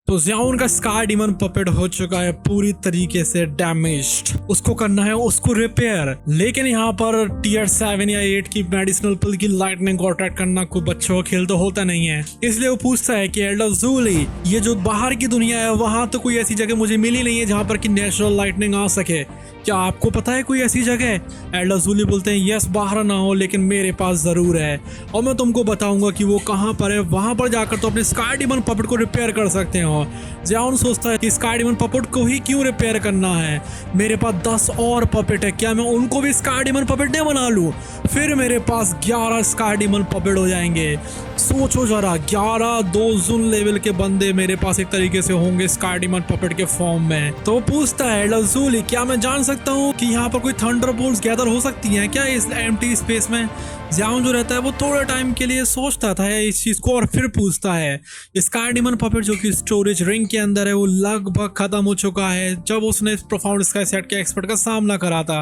तो ज़ियाओन का sky demon puppet हो चुका है पूरी तरीके से डैमेज्ड। उसको करना है उसको रिपेयर, लेकिन यहाँ पर टीयर 7 या 8 की मेडिसिनल पिल की लाइटनिंग को अट्रैक्ट करना कोई बच्चों का खेल तो होता नहीं है। इसलिए वो पूछता है कि एल्डर ज़ूली, ये जो बाहर की दुनिया है वहां तो कोई ऐसी जगह मुझे मिली नहीं है जहां पर कि नेचुरल लाइटनिंग आ सके, क्या आपको पता है कोई ऐसी जगह? एल्डर ज़ूली बोलते हैं यस, बाहर ना हो लेकिन मेरे पास जरूर है और मैं तुमको बताऊंगा कि वो कहाँ पर है। वहां पर जाकर तो अपने स्काई डीमन पपेट को रिपेयर कर सकते हो। ज़ियाओन सोचता है कि स्काई डीमन पपेट को ही क्यों रिपेयर करना है, मेरे पास 10 और पपेट है, क्या मैं उनको भी स्काई डीमन पपेट नहीं बना लूं? फिर मेरे पास 11 स्काई डीमन पपेट हो जाएंगे। सोचो जरा, 11 2 लेवल के बंदे मेरे पास एक तरीके से होंगे स्काई डीमन पपेट के फॉर्म में। तो वो पूछता है एल्डर ज़ूली, क्या मैं जान सकता हूँ कि यहाँ पर कोई थंडरबोल्ट्स गैदर हो सकती हैं क्या इस एम्प्टी स्पेस में? ज़ियाओन जो रहता है वो थोड़े टाइम के लिए सोचता था इस चीज को और फिर पूछता है। स्काई डीमन पपेट जो कि स्टोरेज रिंग के अंदर है वो लगभग खत्म हो चुका है जब उसने प्रोफाउंड स्काई सेट के एक्सपर्ट का सामना करा था।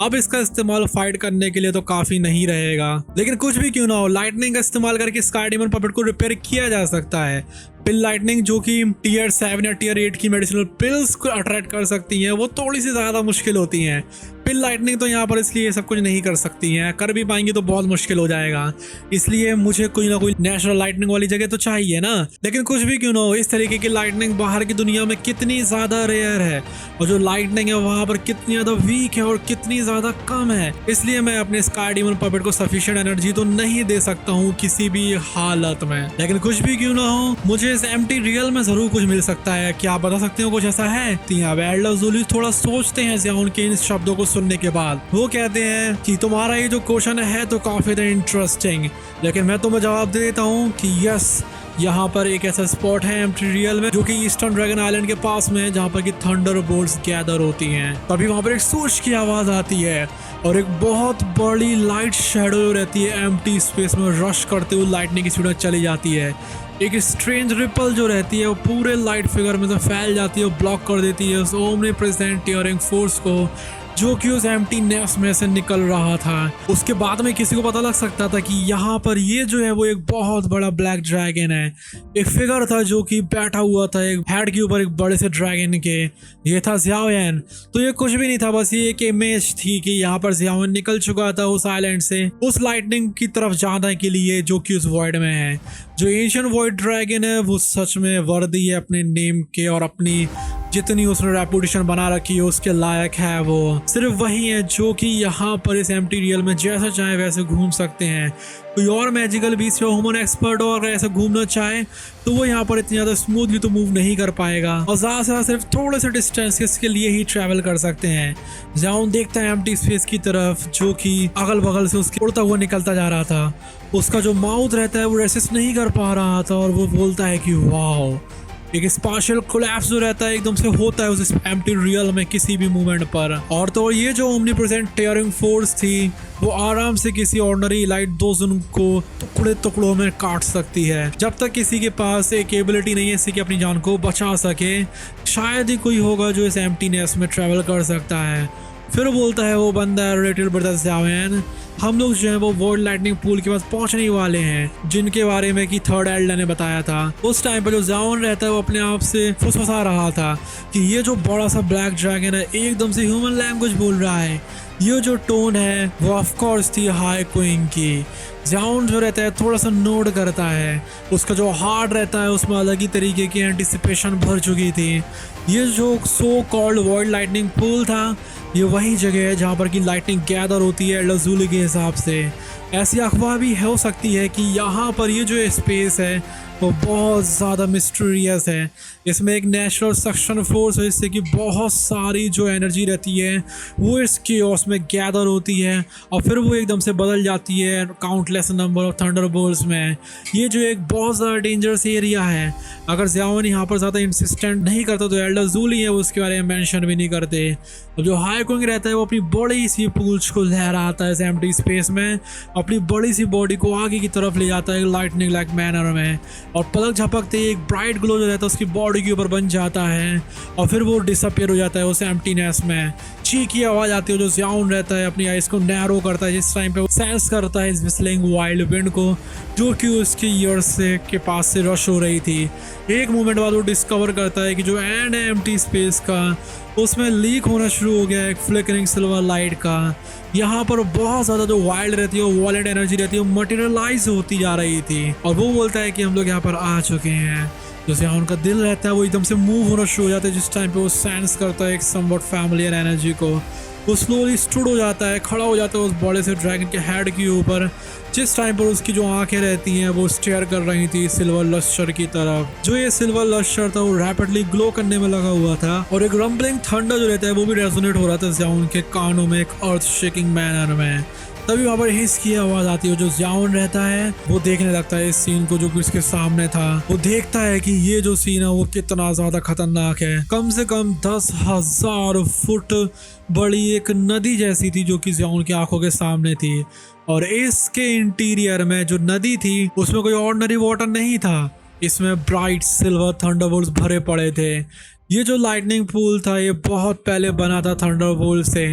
अब इसका इस्तेमाल फाइट करने के लिए तो काफी नहीं रहेगा, लेकिन कुछ भी क्यों ना हो लाइटनिंग का इस्तेमाल करके स्काई डीमन पपेट को रिपेयर किया जा सकता है। पिल लाइटनिंग जो कि टीयर 7 या टीयर 8 की मेडिसिनल पिल्स को अट्रैक्ट कर सकती हैं वो थोड़ी सी ज्यादा मुश्किल होती हैं। पिल लाइटनिंग तो यहाँ पर इसलिए सब कुछ नहीं कर सकती हैं, कर भी पाएंगी तो बहुत मुश्किल हो जाएगा, इसलिए मुझे कोई ना कोई नेचुरल लाइटनिंग वाली जगह तो चाहिए ना। लेकिन कुछ भी क्यों ना हो इस तरीके की लाइटनिंग बाहर की दुनिया में कितनी ज्यादा रेयर है और जो लाइटनिंग है वहां पर कितनी ज्यादा वीक है और कितनी ज्यादा कम है, इसलिए मैं अपने स्काई डीमन पपेट को सफिशिएंट एनर्जी तो नहीं दे सकता हूँ किसी भी हालत में। लेकिन कुछ भी क्यों ना हो मुझे इस एम्प्टी रियल में जरूर कुछ मिल सकता है, क्या आप बता सकते हो कुछ ऐसा है? एल्डर ज़ूली थोड़ा सोचते हैं ज़ियाओन के इन शब्दों को सुनने के बाद। वो कहते हैं कि तुम्हारा ये जो क्वेश्चन है तो काफी इंटरेस्टिंग, लेकिन मैं तुम्हें जवाब दे देता हूँ कि यस, यहाँ पर एक ऐसा स्पॉट है एम्प्टी रियल में जो कि ईस्टर्न ड्रैगन आइलैंड के पास में है जहाँ पर कि थंडरबोल्ट्स गैदर होती हैं। तभी वहाँ पर एक सूच की आवाज आती है और एक बहुत बड़ी लाइट शैडो रहती है एम्प्टी स्पेस में रश करते हुए लाइटनिंग की स्पीड में चली जाती है। एक स्ट्रेंज रिपल जो रहती है वो पूरे लाइट फिगर में से फैल जाती है और ब्लॉक कर देती है उस ओमनी प्रेजेंट टीयरिंग फोर्स को जो कि उस एम्प्टीनेस में से निकल रहा था। उसके बाद में किसी को पता लग सकता था कि यहाँ पर ये जो है वो एक बहुत बड़ा ब्लैक ड्रैगन है। एक फिगर था जो कि बैठा हुआ था एक हेड के ऊपर एक बड़े से ड्रैगन के, ये था ज़ियाओन। तो ये कुछ भी नहीं था, बस ये एक इमेज थी कि यहाँ पर ज़ियाओन निकल चुका था उस आइलैंड से उस लाइटनिंग की तरफ जाने के लिए जो कि उस वॉइड में है। जो एंशिएंट वॉइड ड्रैगन है वो सच में वर्दी है अपने नेम के और अपनी जितनी उसने रेपुटेशन बना रखी है उसके लायक है। वो सिर्फ वही है जो कि यहाँ पर इस एम्प्टी रियल में जैसा चाहे वैसे घूम सकते हैं। कोई और मैजिकल बीस्ट या ह्यूमन एक्सपर्ट हो अगर ऐसा घूमना चाहे तो वो यहाँ पर इतनी ज़्यादा स्मूथली तो मूव नहीं कर पाएगा और ज़्यादा से ज़्यादा सिर्फ थोड़े से डिस्टेंस के लिए ही ट्रैवल कर सकते हैं। ज़ियाओन देखता है एम्प्टी स्पेस की तरफ जो कि अगल बगल से उसके उड़ता हुआ निकलता जा रहा था। उसका जो माउथ रहता है वो रेसिस्ट नहीं कर पा रहा था और वो बोलता है कि वाओ, एक स्पार्शियल कोलैप्स जो रहता है एकदम से होता है उस एम्प्टी रियल में किसी भी मूवमेंट पर। और तो ये जो ओमनीप्रेजेंट टीयरिंग फोर्स थी वो आराम से किसी ऑर्डिनरी लाइट डोजन को टुकड़े टुकड़ों में काट सकती है। जब तक किसी के पास एक एबिलिटी नहीं है इससे कि अपनी जान को बचा सके, शायद ही कोई होगा जो इस एम्प्टीनेस में ट्रेवल कर सकता है। फिर बोलता है वो बंदा रिलेटेड ब्रदर ज़ियाओन, हम लोग जो है वो वर्ल्ड लाइटनिंग पूल के पास पहुंचने वाले हैं जिनके बारे में कि थर्ड एल्डर ने बताया था। उस टाइम पर जो ज़ियाओन रहता है वो अपने आप से फुसफुसा रहा था कि ये जो बड़ा सा ब्लैक ड्रैगन है एकदम से ह्यूमन लैंग्वेज बोल रहा है। ये जो टोन है वो ऑफ कोर्स थी हाई क्वीन की। ज़ियाओन जो रहता है थोड़ा सा नोट करता है, उसका जो हार्ट रहता है उसमें अलग ही तरीके की एंटिसिपेशन भर चुकी थी। ये जो so called world lightning pool था ये वही जगह है जहाँ पर कि लाइटनिंग गैदर होती है एल्डर ज़ूली के हिसाब से। ऐसी अफवाह भी हो सकती है कि यहाँ पर ये जो स्पेस है वो बहुत ज़्यादा मिस्टीरियस है। इसमें एक नेचुरल सक्शन फोर्स है जिससे कि बहुत सारी जो एनर्जी रहती है वो इस केओस में गैदर होती है और फिर वो एकदम से बदल जाती है काउंटलेस नंबर ऑफ थंडरबोल्ट्स में। ये जो एक बहुत ज़्यादा डेंजरस एरिया है। अगर ज़ियाओन यहाँ पर ज़्यादा इंसिस्टेंट नहीं करता तो एल्डर ज़ूली है वो उसके बारे में मेंशन भी नहीं करते। अब जो हाई क्वीन रहता है वो अपनी बड़ी सी पूंछ को लहराता है इस एम्प्टी स्पेस में, अपनी बड़ी सी बॉडी को आगे की तरफ ले जाता है लाइटनिंग लाइक मैनर में। और पलक झपकते ही एक ब्राइट ग्लो जो रहता है उसकी बॉडी के ऊपर बन जाता है और फिर वो डिसअपियर हो जाता है उस एम्प्टीनेस में। चीख की आवाज आती है जो ज़ियाओन रहता है अपनी आइज को नैरो करता है जिस टाइम पे वो सेंस करता है इस विस्लिंग वाइल्ड विंड को जो कि उसके ईयर्स से के पास से रश हो रही थी। एक मोमेंट बाद वो डिस्कवर करता है कि जो एंड है एम्प्टी स्पेस का उसमें लीक होना शुरू हो गया है एक फ्लिकरिंग सिल्वर लाइट का। यहाँ पर बहुत ज़्यादा जो वाइल्ड रहती है वो वॉलेट एनर्जी रहती है वो मटेरियलाइज होती जा रही थी और वो बोलता है कि हम लोग यहाँ पर आ चुके हैं। जैसे यहाँ उनका दिल रहता है वो एकदम से मूव होना शुरू हो जाता है जिस टाइम पे वो सेंस करता है एक समवट फैमिलियर एनर्जी को। वो स्लोली स्टूड हो जाता है, खड़ा हो जाता है उस बॉडी से ड्रैगन के हेड के ऊपर जिस टाइम पर उसकी जो आंखें रहती हैं वो स्टेयर कर रही थी सिल्वर लश्कर की तरफ। जो ये सिल्वर लश्कर था वो रैपिडली ग्लो करने में लगा हुआ था और एक रंबलिंग थंडर जो रहता है वो भी रेजोनेट हो रहा था ज़ियाओन के कानों में एक अर्थ शेकिंग मैनर में। तभी वहाँ पर हिस की आवाज आती है जो ज़ियाओन रहता है वो देखने लगता है इस सीन को जो कि उसके सामने था। वो देखता है कि ये जो सीन है वो कितना ज्यादा खतरनाक है। कम से कम 10,000 फुट बड़ी एक नदी जैसी थी जो कि ज़ियाओन की आंखों के सामने थी और इसके इंटीरियर में जो नदी थी उसमें कोई ऑर्डिनरी वाटर नहीं था, इसमें ब्राइट सिल्वर थंडरबोल्ट्स भरे पड़े थे। ये जो लाइटनिंग पूल था ये बहुत पहले बना था थंडरबोल्ट से।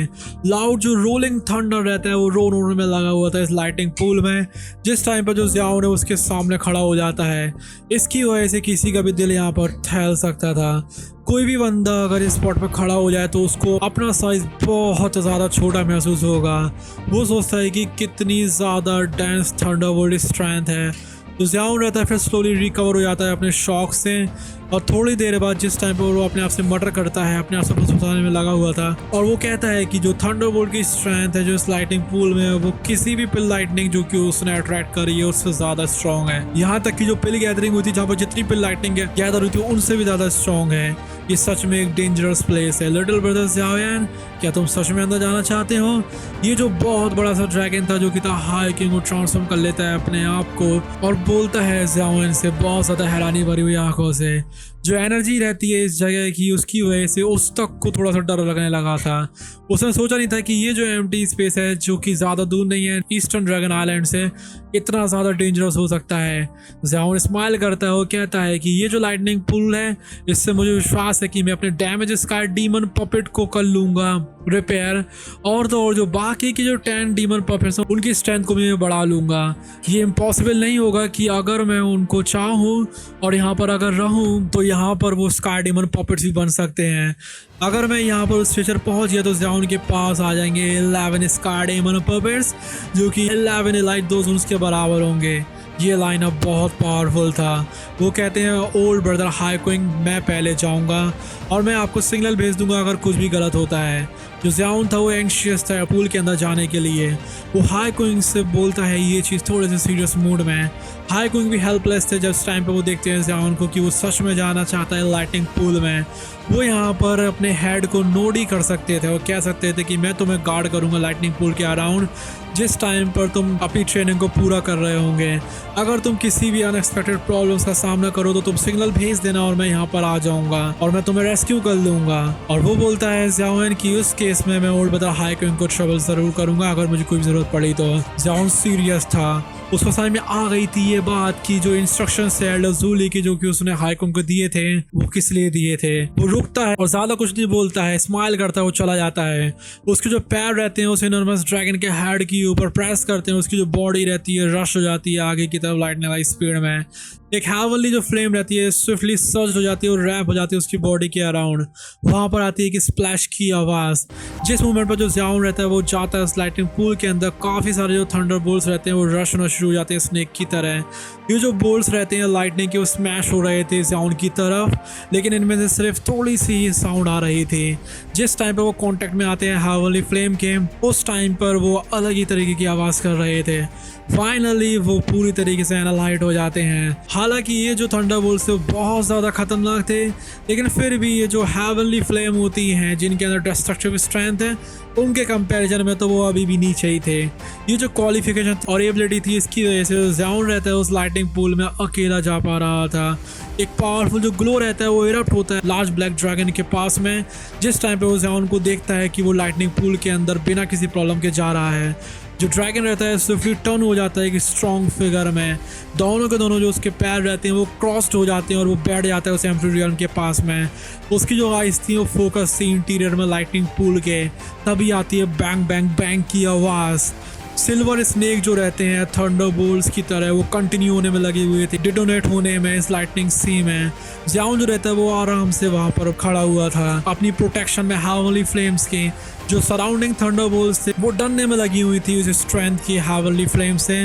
लाउड जो रोलिंग थंडर रहता है वो रोन रोन में लगा हुआ था इस लाइटनिंग पूल में जिस टाइम पर जो ज़ियाओन है उसके सामने खड़ा हो जाता है। इसकी वजह से किसी का भी दिल यहाँ पर ठहर सकता था। कोई भी बंदा अगर इस स्पॉट पर खड़ा हो जाए तो उसको अपना साइज बहुत ज़्यादा छोटा महसूस होगा। वो सोचता है कि कितनी ज़्यादा डेंस थंडरबोल्ट स्ट्रेंथ है। तो ज़ियाओन रहता है फिर स्लोली रिकवर हो जाता है अपने शॉक से और थोड़ी देर बाद जिस टाइम पर वो अपने आप से मटर करता है अपने आप से फंसाने में लगा हुआ था और वो कहता है कि जो थंडरबोल्ट की स्ट्रेंथ है जो इस लाइटनिंग पूल में है वो किसी भी पिल लाइटनिंग जो कि उसने अट्रैक्ट करी है उससे ज़्यादा स्ट्रॉन्ग है। यहाँ तक कि जो पिल गैदरिंग हुई थी जहाँ पर जितनी पिल लाइटनिंग गैदर हुई थी उनसे भी ज़्यादा स्ट्रॉन्ग है। ये सच में एक डेंजरस प्लेस है। लिटिल ब्रदर ज़ियाओन क्या तुम सच में अंदर जाना चाहते हो? ये जो बहुत बड़ा सा ड्रैगन था जो कि था हाई किंग वो ट्रांसफॉर्म कर लेता है अपने आप को और बोलता है ज़ियाओन से बहुत ज़्यादा हैरानी भरी हुई आंखों से। जो एनर्जी रहती है इस जगह की उसकी वजह से उस तक को थोड़ा सा डर लगने लगा था। उसने सोचा नहीं था कि ये जो एम्प्टी स्पेस है जो कि ज़्यादा दूर नहीं है ईस्टर्न ड्रैगन आइलैंड से इतना ज़्यादा डेंजरस हो सकता है। ज़ियाओन स्माइल करता है वो कहता है कि ये जो लाइटनिंग पुल है इससे मुझे विश्वास है कि मैं अपने डैमेज स्काई डीमन पपेट को कर लूँगा रिपेयर और तो और जो बाकी की जो 10 डीमन पपेट्स हैं उनकी स्ट्रेंथ को भी मैं बढ़ा लूँगा। ये इम्पॉसिबल नहीं होगा कि अगर मैं उनको चाहूँ और यहाँ पर अगर रहूँ तो यहाँ पर वो स्काई डीमन पपेट्स भी बन सकते हैं। अगर मैं यहाँ पर उस फीचर पहुँच गया तो ज़ियाओन के पास आ जाएंगे 11 स्काई डीमन पपेट्स जो कि 11 एलाइट दोस्त के बराबर होंगे। ये लाइनअप बहुत पावरफुल था। वो कहते हैं ओल्ड ब्रदर हाई क्विंग मैं पहले जाऊंगा और मैं आपको सिग्नल भेज दूंगा अगर कुछ भी गलत होता है। जो ज़ियाओन था वो एंशियस था पूल के अंदर जाने के लिए। वो हाई क्विंग से बोलता है ये चीज़ थोड़े से सीरियस मूड में। हाई क्विंग भी हेल्पलेस थे जब टाइम पे वो देखते हैं ज़ियाओन को कि वो सच में जाना चाहता है लाइटनिंग पूल में। वो यहाँ पर अपने हेड को नोड ही कर सकते थे। वो कह सकते थे कि मैं तुम्हें गार्ड करूँगा लाइटनिंग पूल के अराउंड जिस टाइम पर तुम अपनी ट्रेनिंग को पूरा कर रहे होंगे। अगर तुम किसी भी अनएक्सपेक्टेड प्रॉब्लम्स का सामना करो तो तुम सिग्नल भेज देना और मैं यहाँ पर आ जाऊँगा और मैं तुम्हें रेस्क्यू कर लूँगा। और वो बोलता है ज़ियाओन कि उस केस में मैं ओल्ड ब्रदर हाई क्विंग को ट्रबल ज़रूर करूँगा अगर मुझे कोई ज़रूरत पड़ी तो। ज़ियाओन सीरियस था। उसको समझ में आ गई थी ये बात कि जो इंस्ट्रक्शंस है एल्डर ज़ूली की जो कि उसने हाई क्विंग को दिए थे वो किस लिए दिए थे। वो रुकता है और ज़्यादा कुछ नहीं बोलता है, स्माइल करता है, वो चला जाता है। उसके जो पैर रहते हैं उस इनॉर्मस ड्रैगन के हेड के ऊपर प्रेस करते हैं। उसकी जो बॉडी रहती है रश हो जाती है आगे की तरफ लाइटनिंग वाली स्पीड में। एक हेवनली जो फ्लेम रहती है स्विफ्टली सर्ज हो जाती है और रैप हो जाती है उसकी बॉडी के अराउंड। वहाँ पर आती है कि स्प्लैश की आवाज़। जिस मोमेंट पर जो ज़ियाओन रहता है वो जाता है उस लाइटनिंग पूल के अंदर। काफ़ी सारे जो थंडर बोल्ट्स रहते हैं वो रश होना शुरू हो जाते हैं स्नेक की तरह। ये जो बोल्ट्स रहते हैं लाइटनिंग के वो स्मैश हो रहे थे ज़ियाओन की तरफ, लेकिन इनमें से सिर्फ थोड़ी सी ही साउंड आ रही थी। जिस टाइम पर वो कॉन्टेक्ट में आते हैं हेवनली फ्लेम के उस टाइम पर वो अलग ही तरीके की आवाज़ कर रहे थे। फाइनली वो पूरी तरीके से एनालाइट हो जाते हैं। हालांकि ये जो थंडरबोल्ट्स थे बहुत ज़्यादा खतरनाक थे, लेकिन फिर भी ये जो हेवनली फ्लेम होती हैं जिनके अंदर डिस्ट्रक्टिव स्ट्रेंथ है उनके कंपैरिजन में तो वो अभी भी नीचे ही थे। ये जो क्वालिफिकेशन और एबिलिटी थी इसकी वजह से ज़ियाओन रहता है उस लाइटनिंग पूल में अकेला जा पा रहा था। एक पावरफुल जो ग्लो रहता है वो इरप्ट होता है लार्ज ब्लैक ड्रैगन के पास में। जिस टाइम पे वो ज़ियाओन को देखता है कि वो लाइटनिंग पूल के अंदर बिना किसी प्रॉब्लम के जा रहा है। जो ड्रैगन रहता है स्विफ्टली टर्न हो जाता है एक स्ट्रॉन्ग फिगर में। दोनों के दोनों जो उसके पैर रहते हैं वो क्रॉस्ड हो जाते हैं और वो बैठ जाता है उस एम्प्टी रियल्म के पास में। उसकी जो आइज थी वो फोकस थी इंटीरियर में लाइटनिंग पूल के। तभी आती है बैंग बैंग बैंग की आवाज़। सिल्वर स्नेक जो रहते हैं थंडरबोल्ट्स की तरह वो कंटिन्यू होने में लगे हुए थे, डिटोनेट होने में इस लाइटनिंग सी में। ज़ाओन जो रहता है वो आराम से वहाँ पर खड़ा हुआ था अपनी प्रोटेक्शन में हेवनली फ्लेम्स की। जो सराउंडिंग थंडरबोल्ट्स थे वो डरने में लगी हुई थी उस स्ट्रेंथ की हेवनली फ्लेम से,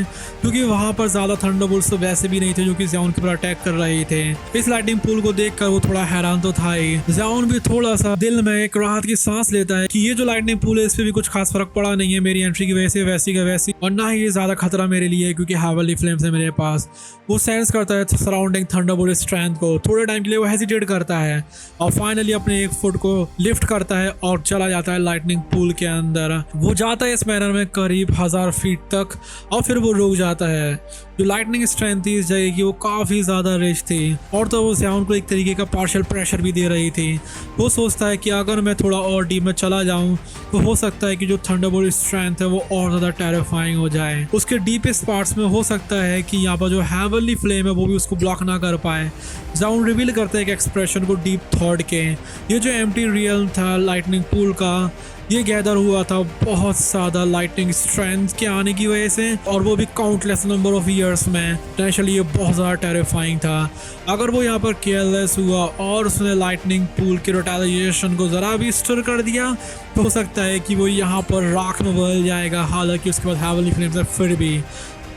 क्योंकि वहाँ पर ज़्यादा थंडरबोल्ट्स तो वैसे भी नहीं थे जो कि ज़ाओन के ऊपर अटैक कर रहे थे। इस लाइटनिंग पूल को देखकर वो थोड़ा हैरान तो था ही। ज़ाओन भी थोड़ा सा दिल में एक राहत की सांस लेता है कि ये जो लाइटनिंग पूल है इस पर भी कुछ खास फर्क पड़ा नहीं है मेरी एंट्री की वजह से, वैसी का वैसी, और ना ही ये ज़्यादा खतरा मेरे लिए क्योंकि हेवनली फ्लेम्स है मेरे पास। वो सेंस करता है सराउंडिंग थंडरबोल्ट स्ट्रेंथ को। थोड़े टाइम के लिए वो हेजिटेट करता है और फाइनली अपने एक फुट को लिफ्ट करता है और चला जाता है लाइटनिंग पूल के अंदर। वो जाता है इस मैनर में करीब 1000 फीट तक और फिर वो रुक जाता है। जो लाइटनिंग स्ट्रेंथ थी इस जगह की वो काफ़ी ज़्यादा रिच थी और तो वो ज़ाओन को एक तरीके का पार्शियल प्रेशर भी दे रही थी। वो सोचता है कि अगर मैं थोड़ा और डीप में चला जाऊं तो हो सकता है कि जो थंडरबोल्ट स्ट्रेंथ है वो और ज़्यादा टेरिफाइंग हो जाए। उसके डीपेस्ट पार्ट्स में हो सकता है कि यहाँ पर जो हेवनली फ्लेम है वो भी उसको ब्लॉक ना कर पाए। ज़ाओन रिवील करता है एक एक्सप्रेशन को डीप थॉट के। ये जो एम्प्टी रियल्म था लाइटनिंग पूल का ये गैदर हुआ था बहुत ज़्यादा लाइटनिंग स्ट्रेंथ के आने की वजह से, और वो भी काउंटलेस नंबर ऑफ ईयर्स में। नेचुरली ये बहुत ज़्यादा टेरिफाइंग था। अगर वो यहाँ पर केयरलेस हुआ और उसने लाइटनिंग पूल के रोटेलाइजेशन को ज़रा भी स्टर कर दिया तो हो सकता है कि वो यहाँ पर राख में बदल जाएगा। हालांकि उसके बाद हेवनली फ्लेम्स है फिर भी।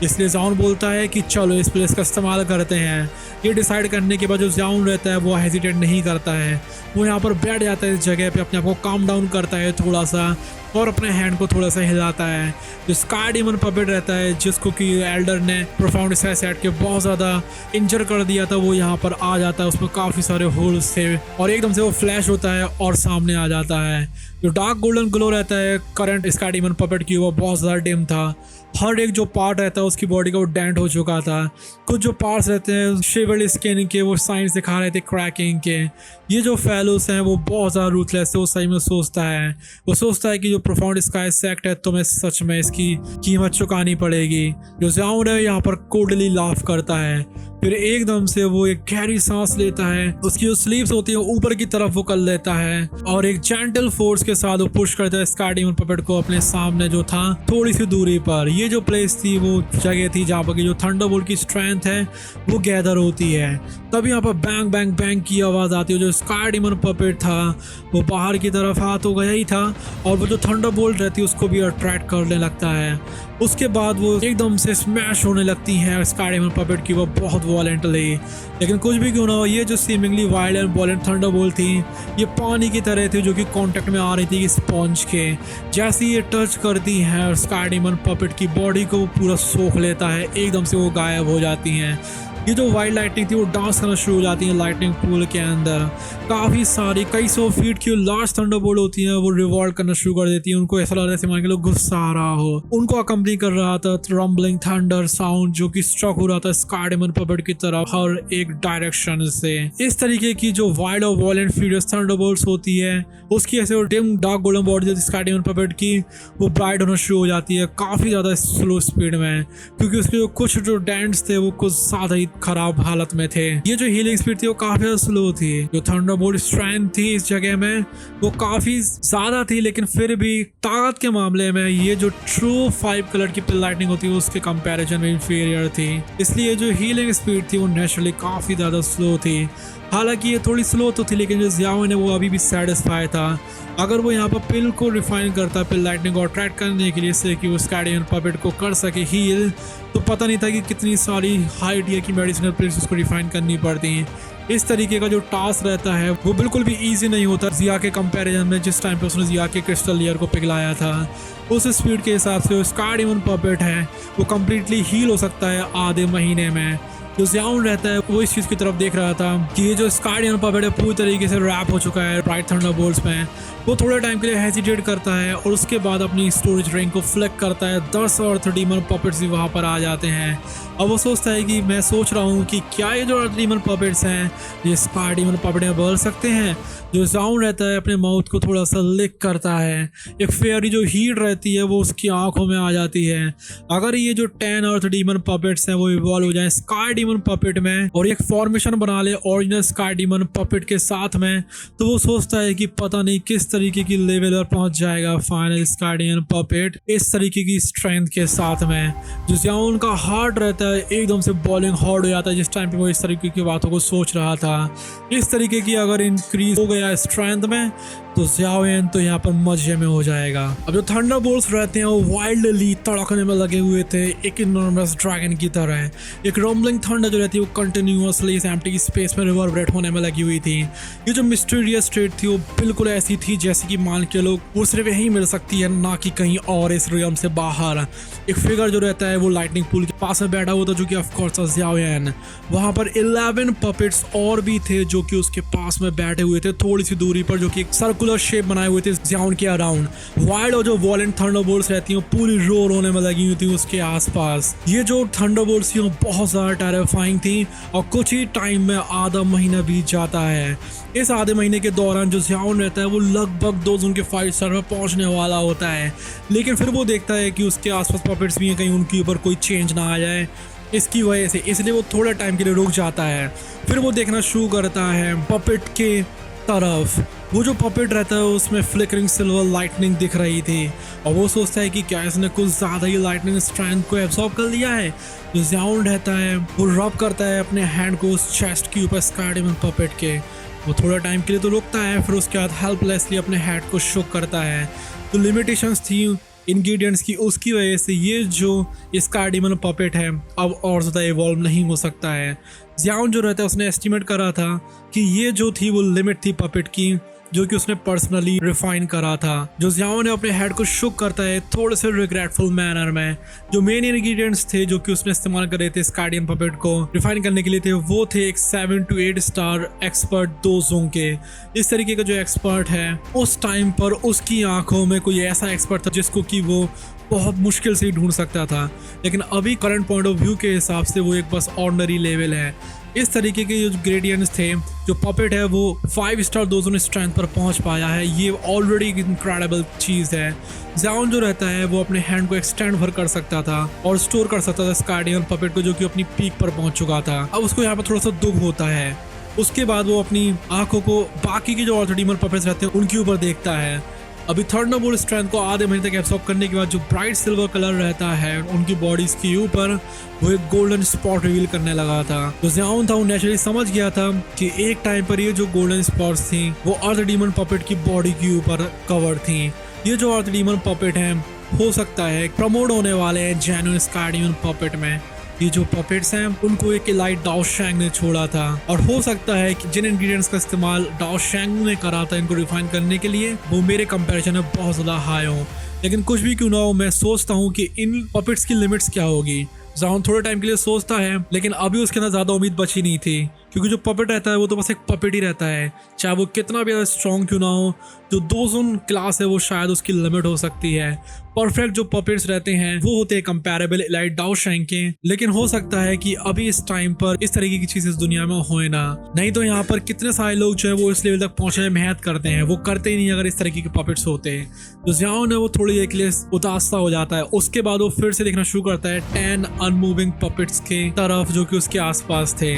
इसलिए ज़ाओन बोलता है कि चलो इस प्लेस का इस्तेमाल करते हैं। ये डिसाइड करने के बाद जो ज़ाओन रहता है वो हेजिटेट नहीं करता है। वो यहाँ पर बैठ जाता है इस जगह पे, अपने आप को काम डाउन करता है थोड़ा सा और अपने हैंड को थोड़ा सा हिलाता है। जो स्काई डीमन पपेट रहता है जिसको कि एल्डर ने प्रोफाउंड स्काई सेट के बहुत ज़्यादा इंजर कर दिया था वो यहाँ पर आ जाता है। उसमें काफ़ी सारे होल्स थे और एकदम से वो फ्लैश होता है और सामने आ जाता है। जो डार्क गोल्डन ग्लो रहता है करंट स्काई डीमन पपेट की वो बहुत ज़्यादा डिम था। हर एक जो पार्ट रहता है उसकी बॉडी का वो डेंट हो चुका था। कुछ जो पार्ट्स रहते हैं शेवर्ड स्किन के वो साइंस दिखा रहे थे क्रैकिंग के। ये जो फेलोस हैं वो बहुत ज़्यादा रूथलेस है। वो सही में सोचता है, वो सोचता है कि जो प्रोफाउंड स्काई सेक्ट है तो मैं सच में इसकी कीमत चुकानी पड़ेगी। जो ज़ाओन है यहाँ पर कोडली लाफ करता है, फिर एकदम से वो एक गहरी सांस लेता है। उसकी जो स्लीव्स होती है ऊपर की तरफ वो कर लेता है और एक जेंटल फोर्स के साथ वो पुश करता है स्काई डीमन पपेट को अपने सामने जो था थोड़ी सी दूरी पर। ये जो प्लेस थी वो जगह थी जहाँ पर जो थंडरबोल्ट की स्ट्रेंथ है वो गैदर होती है। तब यहाँ पर बैंग बैंग बैंग की आवाज़ आती है। जो स्काई डीमन पपेट था वो बाहर की तरफ आ तो गया ही था और वो जो थंडरबोल्ट रहती है उसको भी अट्रैक्ट करने लगता है। उसके बाद वो एकदम से स्मैश होने लगती है स्काई डीमन पपेट की वो बहुत वॉलेंटली। लेकिन कुछ भी क्यों ना हो ये जो सीमिंगली वाइल्ड एंड वॉलेंट थंडरबोल्ट थी ये पानी की तरह थी जो कि कांटेक्ट में आ रही थी स्पॉन्ज के। जैसे ये टच करती है स्काई डीमन पपेट की बॉडी को वो पूरा सोख लेता है, एकदम से वो गायब हो जाती हैं। ये जो वाइल्ड लाइटनिंग थी वो डांस करना शुरू हो जाती है लाइटनिंग पूल के अंदर। काफ़ी सारी कई सौ फीट की लार्ज थंडरबोल्ट होती हैं वो रिवॉल्व करना शुरू कर देती है। उनको ऐसा लग रहा है जैसे मान के लोग गुस्सा आ रहा हो। उनको अकम्पनी कर रहा था रम्बलिंग थंडर साउंड जो कि स्ट्रक हो रहा था स्काई डीमन पपेट की तरफ हर एक डायरेक्शन से। इस तरीके की जो वाइल्ड और वॉलेंट फ्यूरियस थंडरबोल्ट्स होती है उसकी ऐसे डिम डार्क गोल्डन बॉडी जो स्काई डीमन पपेट की वो ब्राइट होना शुरू हो जाती है काफ़ी ज़्यादा स्लो स्पीड में, क्योंकि उसके जो कुछ जो डेंट्स थे वो कुछ ज़्यादा ही खराब हालत में थे। ये जो हीलिंग स्पीड थी वो काफी ज्यादा स्लो थी। जो थंडरबोल्ट स्ट्रेंथ थी इस जगह में वो काफी ज्यादा थी, लेकिन फिर भी ताकत के मामले में ये जो ट्रू 5 कलर की पिल लाइटनिंग होती है उसके कंपैरिजन में इंफीरियर थी। इसलिए जो हीलिंग स्पीड थी वो नेचुरली काफी ज्यादा स्लो थी। हालांकि ये थोड़ी स्लो तो थी लेकिन जो ज़ाओन है वो अभी भी सेटिस्फाई था। अगर वो यहाँ पर पिल को रिफाइन करता पिल लाइटनिंग को अट्रैक्ट करने के लिए से कि वो स्काई डीमन पपेट को कर सके हील, तो पता नहीं था कि कितनी सारी हाई टियर की मेडिसिनल पिल्स उसको रिफाइन करनी पड़ती हैं। इस तरीके का जो टास्क रहता है वो बिल्कुल भी इजी नहीं होता ज़िया के कंपैरिजन में। जिस टाइम पे उसने ज़िया के क्रिस्टल लेयर को पिघलाया था उस स्पीड के हिसाब से स्काई डीमन पपेट है वो कम्प्लीटली हील हो सकता है आधे महीने में। जो ज़ियाओन रहता है वो इस चीज़ की तरफ देख रहा था कि ये जो स्काई डेमन पपेट है पूरी तरीके से रैप हो चुका है ब्राइट थंडरबोल्ट्स में। वो थोड़े टाइम के लिए हेजिटेट करता है और उसके बाद अपनी स्टोरेज रिंग को फ्लिक करता है। 10 और डीमन पपेट्स भी वहाँ पर आ जाते हैं। अब वो सोचता है कि मैं सोच रहा हूँ कि क्या ये जो डीमन पपेट्स हैं ये स्काई डेमन पपेट में बदल सकते हैं। जो ज़ियाओन रहता है अपने माउथ को थोड़ा सा लिक करता है। एक फेयरी जो हीट रहती है वो उसकी आंखों में आ जाती है। अगर ये जो 10 अर्थ डीमन पपेट्स हैं वो इवॉल्व हो जाए स्काई डीमन पपेट में और एक फॉर्मेशन बना ले ओरिजिनल स्काई डीमन पपेट के साथ में, तो वो सोचता है कि पता नहीं किस तरीके की लेवल पर पहुंच जाएगा फाइनल स्काई डीमन पपेट इस तरीके की स्ट्रेंथ के साथ में। जो ज़ियाओन का हार्ट रहता है एकदम से बॉलिंग हार्ड हो जाता है जिस टाइम पे वो इस तरीके की बातों को सोच रहा था। इस तरीके की अगर इंक्रीज हो गया स्ट्रेंथ में तो ज़ियाओन तो यहाँ पर मजे में हो जाएगा। अब जो थंडरबोल्ट्स रहते हैं वो वाइल्डली तड़कने में लगे हुए थे एक इनॉर्मस ड्रैगन की तरह। एक रम्बलिंग थंडर जो रहती है वो कंटिन्यूअसली इस एम्प्टी स्पेस में रिवर्बरेट होने में लगी हुई थी। ये जो मिस्टीरियस स्टेट थी वो बिल्कुल ऐसी थी जैसे कि मान के लोग वो सिर्फ यहीं मिल सकती है ना कि कहीं और इस रियम से बाहर। एक फिगर जो रहता है वो लाइटनिंग पूल के पास में बैठा हुआ था जो कि ऑफकोर्स ज़ियाओन। वहाँ पर 11 पपेट्स और भी थे जो कि उसके पास में बैठे हुए थे थोड़ी सी दूरी पर, जो कि एक सर्कुलर शेप बनाए हुए थे ज़ियाओन के अराउंड। वाइल्ड और जो वॉलेंट थंडरबोल्ट्स रहती हैं पूरी रोल होने में लगी हुई थी उसके आसपास। ये जो थंडरबोल्ट्स थी वो बहुत ज़्यादा टेरिफाइंग थी और कुछ ही टाइम में आधा महीना बीत जाता है। इस आधे महीने के दौरान जो ज़ियाओन रहता है वो लगभग 2 जोन के 5 स्टार में पहुंचने वाला होता है, लेकिन फिर वो देखता है कि उसके आसपास पपेट्स भी हैं, कहीं उनके ऊपर कोई चेंज ना आ जाए इसकी वजह से, इसलिए वो थोड़ा टाइम के लिए रुक जाता है। फिर वो देखना शुरू करता है पपेट के तरफ। वो जो पपेट रहता है उसमें फ्लिकरिंग सिल्वर लाइटनिंग दिख रही थी और वो सोचता है कि क्या इसने कुछ ज़्यादा ही लाइटनिंग स्ट्रेंथ को एब्जॉर्ब कर लिया है। जो ज़ियाओन रहता है वो रब करता है अपने हैंड को उस चेस्ट के ऊपर स्काई डेमन पपेट के। वो थोड़ा टाइम के लिए तो रुकता है, फिर उसके बाद हेल्पलेसली अपने हेड को शोक करता है। तो लिमिटेशंस थी इंग्रेडिएंट्स की, उसकी वजह से ये जो स्काई डेमन पपेट है अब और ज़्यादा इवॉल्व नहीं हो सकता है। ज़ियाओन जो रहता है उसने एस्टिमेट करा था कि ये जो थी वो लिमिट थी पपेट की जो कि उसने पर्सनली रिफाइन करा था। जो ज़ियाओन ने अपने हेड को शुक करता है थोड़े से रिग्रेटफुल मैनर में। जो मेन इंग्रेडिएंट्स थे जो कि उसने इस्तेमाल करे थे स्काई डेमन पपेट को रिफाइन करने के लिए थे वो थे एक 7 to 8 स्टार एक्सपर्ट 2 जोन के। इस तरीके का जो एक्सपर्ट है उस टाइम पर उसकी आंखों में कोई ऐसा एक्सपर्ट था जिसको कि वो बहुत मुश्किल से ही ढूंढ सकता था, लेकिन अभी करंट पॉइंट ऑफ व्यू के हिसाब से वो एक बस ऑर्डिनरी लेवल है। इस तरीके के जो ग्रेडियंट्स थे जो पपेट है वो 5 स्टार 2 जोन स्ट्रेंथ पर पहुंच पाया है, ये ऑलरेडी एक इनक्रेडिबल चीज़ है। ज़ियाओन जो रहता है वो अपने हैंड को एक्सटेंड भर कर सकता था और स्टोर कर सकता था स्काई डेमन पपेट को जो कि अपनी पीक पर पहुंच चुका था। अब उसको यहाँ पर थोड़ा सा दुख होता है। उसके बाद वो अपनी आंखों को बाकी की जो और डीमन पपेट्स रहते हैं उनके ऊपर देखता है। अभी थंडरबोल्ट स्ट्रेंथ को आधे महीने तक एब्सॉर्ब करने के बाद जो ब्राइट सिल्वर कलर रहता है उनकी बॉडीज के ऊपर वो एक गोल्डन स्पॉट रिवील करने लगा था। जो ज़ियाओन था वो नेचुरली समझ गया था कि एक टाइम पर ये जो गोल्डन स्पॉट्स थी वो अर्थ डीमन पपेट की बॉडी के ऊपर कवर थी। ये जो अर्थ डीमन पपेट है हो सकता है प्रमोट होने वाले हैं जेन्युइन स्काई डेमन पपेट में। ये जो पपेट्स हैं उनको एक इलाइट डाओ शैंग ने छोड़ा था और हो सकता है कि जिन इंग्रेडिएंट्स का इस्तेमाल डाओ शैंग ने करा था इनको रिफाइन करने के लिए वो मेरे कंपैरिजन में बहुत ज़्यादा हाई हो। लेकिन कुछ भी क्यों ना हो मैं सोचता हूँ कि इन पपेट्स की लिमिट्स क्या होगी। ज़ियाओन थोड़े टाइम के लिए सोचता है लेकिन अभी उसके अंदर ज़्यादा उम्मीद बची नहीं थी, क्योंकि जो पपेट रहता है वो तो बस एक पपेट ही रहता है, चाहे वो कितना भी ज़्यादा स्ट्रॉन्ग क्यों ना हो। जो 2 जोन क्लास है वो शायद उसकी लिमिट हो सकती है। परफेक्ट जो पपेट्स रहते हैं वो होते हैं कंपैरेबल इलाइट डाओ शैंग के, लेकिन हो सकता है कि अभी इस टाइम पर इस तरीके की चीज़ इस दुनिया में होए ना। नहीं तो यहाँ पर कितने सारे लोग जो है वो इस लेवल तक पहुंचने में मेहनत करते हैं, वो करते ही नहीं अगर इस तरीके के पपेट्स होते हैं। जो ज़ियाओन है वो थोड़ी देर के लिए उदास हो जाता है। उसके बाद वो फिर से देखना शुरू करता है 10 अनमूविंग पपेट्स के तरफ जो कि उसके आसपास थे।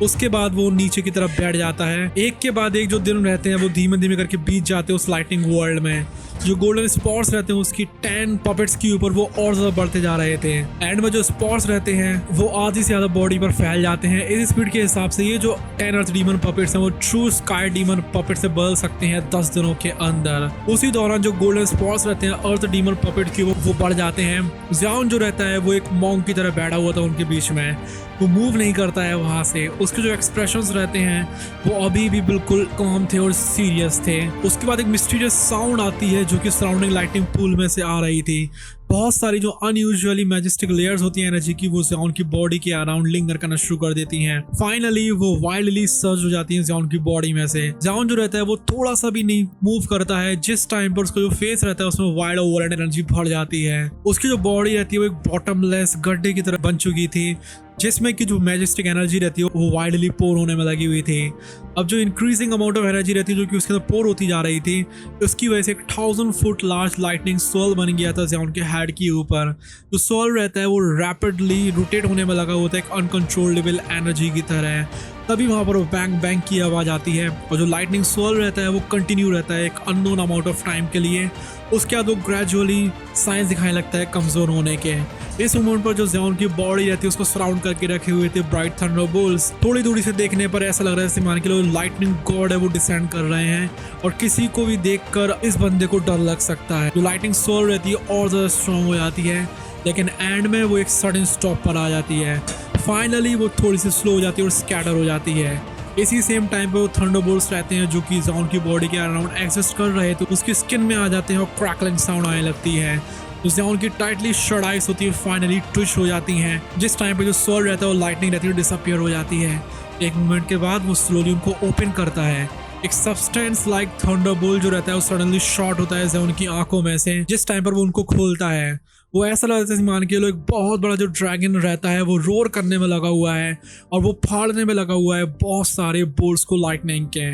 उसके बाद वो नीचे की तरफ बैठ जाता है। एक के बाद एक जो दिन रहते हैं वो धीमे धीमे करके बीत जाते हैं उस लाइटनिंग वर्ल्ड में। जो गोल्डन स्पॉट्स रहते हैं उसकी 10 पपेट्स के ऊपर वो और ज़्यादा बढ़ते जा रहे थे। एंड में जो स्पॉट्स रहते हैं वो आधी से ज़्यादा बॉडी पर फैल जाते हैं। इस स्पीड के हिसाब से ये जो 10 अर्थ डीमन पपेट्स हैं वो ट्रू स्काई डीमन पपेट से बदल सकते हैं 10 दिनों के अंदर। उसी दौरान जो गोल्डन स्पॉट्स रहते हैं अर्थ डीमन पपेट के वो बढ़ जाते हैं। ज़ियाओन जो रहता है वो एक मॉन्क की तरह बैठा हुआ था उनके बीच में, वो मूव नहीं करता है वहाँ से। उसके जो एक्सप्रेशंस रहते हैं वो अभी भी बिल्कुल काम थे और सीरियस थे। उसके बाद एक मिस्टीरियस साउंड आती है जो कि सराउंडिंग लाइटिंग पूल में से आ रही थी। बहुत सारी जो अनयूजुअली मैजेस्टिक लेयर्स होती हैं एनर्जी की, वो ज़ियाओन की बॉडी के अराउंड लिंगर करना शुरू कर देती हैं। फाइनली वो वाइल्डली सर्ज हो जाती हैं ज़ियाओन की बॉडी में से। ज़ियाओन जो रहता है वो थोड़ा सा भी नहीं मूव करता है, जिस टाइम पर उसका जो फेस रहता है उसमें वाइड ओवरएंड एनर्जी भर जाती है। उसकी जो बॉडी रहती है वो एक बॉटमलेस गड्ढे की तरह बन चुकी थी, जिसमें कि जो मैजेस्टिक एनर्जी रहती है वो वाइडली पोर होने में लगी हुई थी। अब जो इंक्रीजिंग अमाउंट ऑफ एनर्जी रहती है जो कि उसके अंदर पोर होती जा रही थी, उसकी वजह से एक 1000 फुट लार्ज लाइटनिंग सोल बन गया था ज़ियाओन के हेड के ऊपर। जो सोल रहता है वो रैपिडली रोटेट होने में लगा होता है एक अनकंट्रोलेबल एनर्जी की तरह। तभी वहाँ पर वो बैंग बैंग की आवाज़ आती है और जो लाइटनिंग सोल रहता है वो कंटिन्यू रहता है एक अननोन अमाउंट ऑफ टाइम के लिए। उसके बाद वो ग्रेजुअली साइंस दिखाने लगता है कमज़ोर होने के। इस मोमेंट पर जो ज़ियाओन की बॉडी रहती है उसको सराउंड करके रखे हुए थे ब्राइट थंडरबोल्ट्स। थोड़ी दूरी से देखने पर ऐसा लग रहा है जैसे मान के लो लाइटनिंग गॉड है वो डिसेंड कर रहे हैं और किसी को भी देखकर इस बंदे को डर लग सकता है। जो लाइटनिंग सोल रहती है और ज़्यादा स्ट्रॉन्ग हो जाती है, लेकिन एंड में वो एक सडन स्टॉप पर आ जाती है। फाइनली वो थोड़ी सी स्लो हो जाती है और स्कैटर हो जाती है। इसी सेम टाइम पे वो थंडरबोल्ट्स रहते हैं जो कि ज़ियाओन की बॉडी के अराउंड एग्जिस्ट कर रहे थे, उसकी स्किन में आ जाते हैं और क्रैकलिंग साउंड आने लगती है। तो ज़ियाओन की टाइटली शट आइज होती है फाइनली ट्विच हो जाती हैं। जिस टाइम पे जो सोल रहता है वो लाइटनिंग रहती है डिसअपियर हो जाती है। एक मोमेंट के बाद वो स्लोली उनको ओपन करता है। एक सब्सटेंस लाइक थंडरबोल्ट जो रहता है वो सडनली शॉट होता है ज़ियाओन की आंखों में से। जिस टाइम पर वो उनको खोलता है वो ऐसा लगता है मान के लो एक बहुत बड़ा जो ड्रैगन रहता है वो रोर करने में लगा हुआ है और वो फाड़ने में लगा हुआ है बहुत सारे बोल्ट्स को लाइटनिंग के।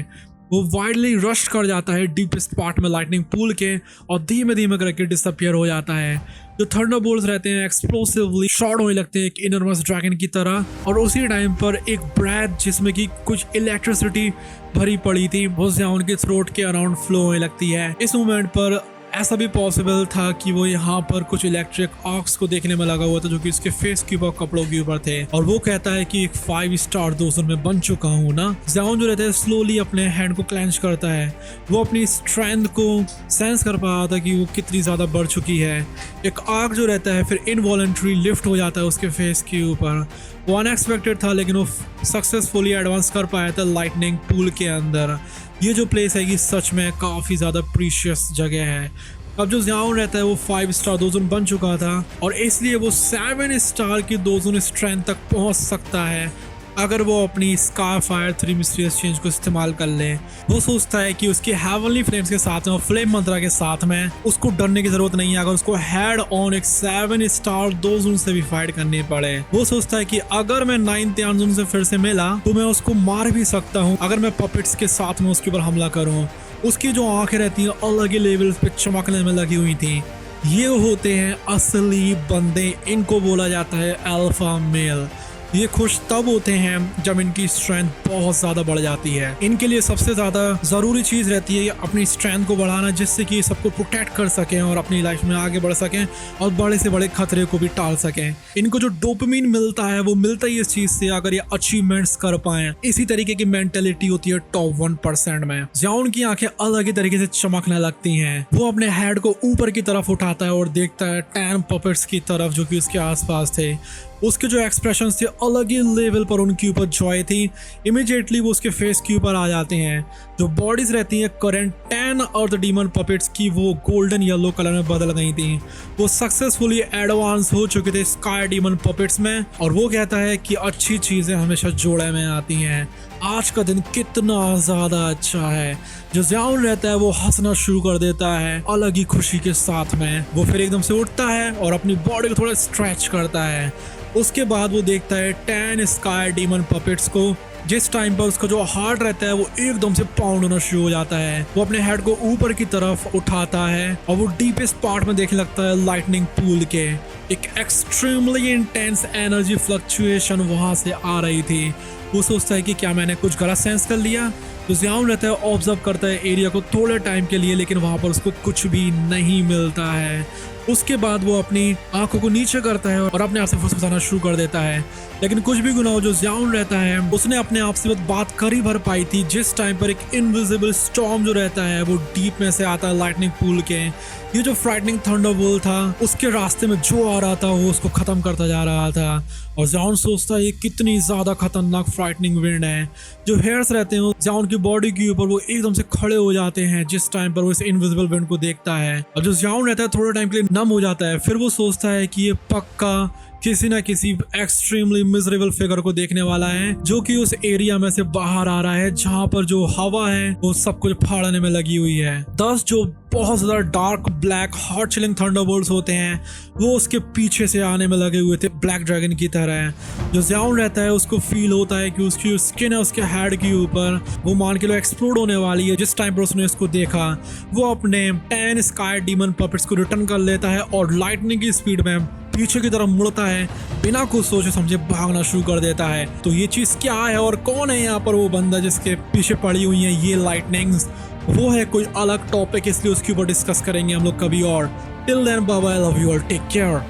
वो वाइडली रश कर जाता है डीपेस्ट पार्ट में लाइटनिंग पूल के और धीमे धीमे करके डिसअपियर हो जाता है। जो थंडरबोल्ट्स रहते हैं एक्सप्लोसिवली शॉट होने लगते हैं एक इनरमस ड्रैगन की तरह और उसी टाइम पर एक ब्रेथ जिसमें कि कुछ इलेक्ट्रिसिटी भरी पड़ी थी वो ज़ियाओन के थ्रोट के अराउंड फ्लो होने लगती है। इस मोमेंट पर ऐसा भी पॉसिबल था कि वो यहाँ पर कुछ इलेक्ट्रिक आर्क्स को देखने में लगा हुआ था जो कि उसके फेस के ऊपर कपड़ों के ऊपर थे और वो कहता है कि एक 5 स्टार दोस्त में बन चुका हूँ ना। ज़ियाओन जो रहता है स्लोली अपने हैंड को क्लेंच करता है। वो अपनी स्ट्रेंथ को सेंस कर पा रहा था कि वो कितनी ज़्यादा बढ़ चुकी है। एक आर्क जो रहता है फिर इनवॉलंटरी लिफ्ट हो जाता है उसके फेस के ऊपर। वो अनएक्सपेक्टेड था लेकिन वो सक्सेसफुली एडवांस कर पाया था लाइटनिंग पूल के अंदर। ये जो प्लेस है कि सच में काफ़ी ज़्यादा प्रीशियस जगह है। अब जो ज़ियाओन रहता है वो 5 स्टार दोजोन बन चुका था और इसलिए वो 7 स्टार की दोजोन स्ट्रेंथ तक पहुंच सकता है अगर वो अपनी स्कारफायर 3 मिस्टीरियस चेंज को इस्तेमाल कर ले। वो सोचता है कि उसके हेवनली फ्लेम्स के साथ में और फ्लेम मंत्रा के साथ में उसको डरने की जरूरत नहीं है अगर उसको हेड ऑन एक 7 स्टार दोजोन से भी फाइट करनी पड़े। वो सोचता है कि अगर मैं 9th यानजून से फिर से मिला तो मैं उसको मार भी सकता हूँ अगर मैं पपेट्स के साथ में उसके ऊपर हमला करूँ। उसकी जो आंखें रहती हैं अलग ही लेवल पे चमकने में लगी हुई थी। ये होते हैं असली बंदे, इनको बोला जाता है अल्फा मेल। ये खुश तब होते हैं जब इनकी स्ट्रेंथ बहुत ज़्यादा बढ़ जाती है। इनके लिए सबसे ज़्यादा ज़रूरी चीज़ रहती है अपनी स्ट्रेंथ को बढ़ाना जिससे कि सबको प्रोटेक्ट कर सकें और अपनी लाइफ में आगे बढ़ सकें और बड़े से बड़े खतरे को भी टाल सकें। इनको जो डोपामिन मिलता है वो मिलता ही इस चीज़ से अगर ये अचीवमेंट्स कर पाएं। इसी तरीके की मेंटेलिटी होती है टॉप 1% में। ज़ियाओन की आंखें अलग ही तरीके से चमकने लगती हैं। वो अपने हेड को ऊपर की तरफ उठाता है और देखता है 10 पपेट्स की तरफ जो कि उसके आसपास थे। उसके जो एक्सप्रेशंस थे अलग ही लेवल पर उनके ऊपर जॉय थी। इमीडिएटली वो उसके फेस के ऊपर आ जाते हैं। जो बॉडीज रहती हैं करंट 10 और द डीमन पपेट्स की वो गोल्डन येलो कलर में बदल गई थी। वो सक्सेसफुली एडवांस हो चुके थे स्काई डीमन पपेट्स में और वो कहता है कि अच्छी चीज़ें हमेशा जोड़े में आती हैं। आज का दिन कितना ज़्यादा अच्छा है। जो ज़ियाओन रहता है वो हंसना शुरू कर देता है अलग ही खुशी के साथ में। वो फिर एकदम से उठता है और अपनी बॉडी को थोड़ा स्ट्रेच करता है। उसके बाद वो देखता है 10 स्काई डीमन पपेट्स को। जिस टाइम पर उसका जो हार्ट रहता है वो एकदम से पाउंड होना शुरू हो जाता है। वो अपने हेड को ऊपर की तरफ उठाता है और वो डीपेस्ट पार्ट में देखने लगता है लाइटनिंग पूल के। एक एक्सट्रीमली इंटेंस एनर्जी फ्लक्चुएशन वहां से आ रही थी। वो सोचता है कि क्या मैंने कुछ गलत सेंस कर लिया। तो ज़ियाओन रहता है ऑब्जर्व करता है एरिया को थोड़े टाइम के लिए, लेकिन वहां पर उसको कुछ भी नहीं मिलता है। उसके बाद वो अपनी आंखों को नीचे करता है और अपने आप से फुसफुसाना शुरू कर देता है। लेकिन कुछ भी गुना हो जो ज़ियाओन रहता है उसने अपने आप से बात कर ही भर पाई थी जिस टाइम पर एक इनविजिबल स्टॉर्म जो रहता है वो डीप में से आता है लाइटनिंग पूल के। ये जो फ्राइटनिंग थंडरबोल्ट था उसके रास्ते में जो आ रहा था वो उसको खत्म करता जा रहा था और ज़ियाओन सोचता है ये कितनी ज़्यादा खतरनाक फ्राइटनिंग विंड है। जो हेयर्स रहते हैं ज़ियाओन की बॉडी के ऊपर वो एकदम से खड़े हो जाते हैं जिस टाइम पर वो इस इनविजिबल विंड को देखता है। और जो ज़ियाओन रहता है थोड़े टाइम के लिए नम हो जाता है। फिर वो सोचता है कि ये पक्का किसी ना किसी एक्सट्रीमली मिजरेबल फिगर को देखने वाला है जो कि उस एरिया में से बाहर आ रहा है जहां पर जो हवा है वो सब कुछ फाड़ने में लगी हुई है। 10 जो बहुत ज्यादा dark black hot chilling Thunderbolts होते हैं वो उसके पीछे से आने में लगे हुए थे ब्लैक ड्रैगन की तरह। जो ज़्याओन रहता है उसको फील होता है कि उसकी स्किन है उसके हेड के ऊपर वो मान के लो एक्सप्लोड होने वाली है। जिस टाइम पर उसने इसको देखा वो अपने 10 स्काई डीमन पपेट्स को रिटर्न कर लेता है और लाइटनिंग की स्पीड में पीछे की तरफ मुड़ता है, बिना कुछ सोचे समझे भागना शुरू कर देता है। तो ये चीज क्या है और कौन है यहाँ पर वो बंदा जिसके पीछे पड़ी हुई है ये लाइटनिंग्स, वो है कोई अलग टॉपिक, इसलिए उसके ऊपर डिस्कस करेंगे हम लोग कभी और। Till then bye bye, love you all, take care.